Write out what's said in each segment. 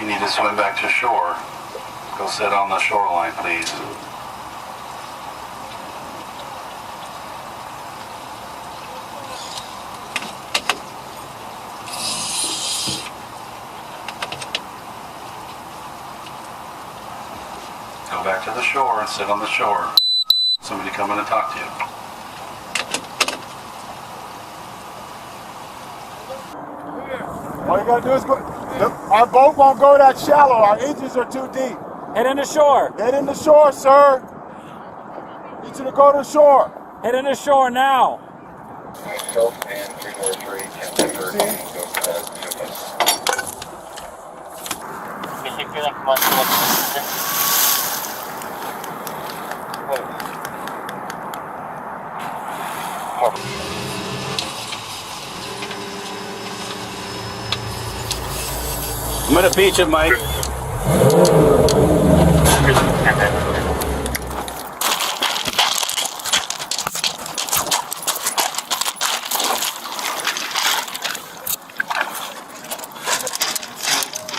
You need to swim back to shore. Go sit on the shoreline, please. Go back to the shore and sit on the shore. Somebody come in and talk to you. All you gotta do is go. Our boat won't go that shallow. Our engines are too deep. Head into shore. Head in the shore, sir. Need you to go to shore. Head into shore now. I'm gonna beach it, Mike.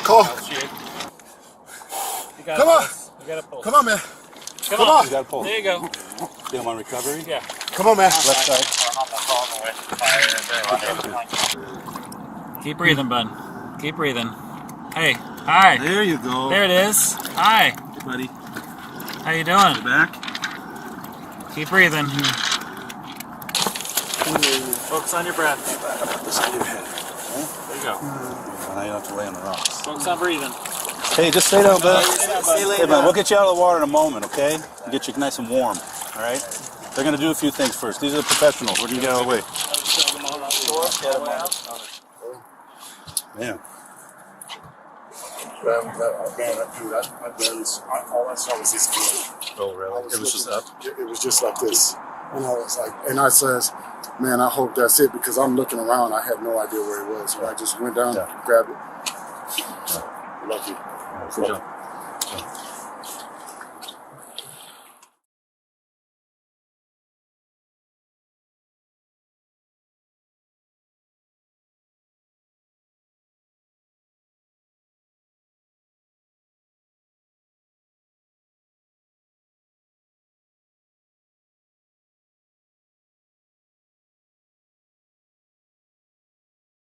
Cole. Come on. You gotta pull. Come on, man. Come on. You gotta pull. There you go. Feel on recovery? Yeah. Come on, man. Left side. Keep breathing, bud. Keep breathing. Hey. Hi. There you go. There it is. Hi. Hey, buddy. How you doing? Back. Keep breathing. Focus on your breath. This on your head. There you go. Now you don't have to lay on the rocks. Focus on breathing. Hey, just stay down, bud. Hey, man, we'll get you out of the water in a moment, okay? We'll get you nice and warm, all right? They're going to do a few things first. These are the professionals. We're going to get out of the way. Yeah. Man, dude, all I saw was this kid. Oh, really? It was just up? It was just like this. And I was like, and I says, man, I hope that's it, because I'm looking around. I had no idea where it was. So I just went down, grabbed it. Lucky. Good job.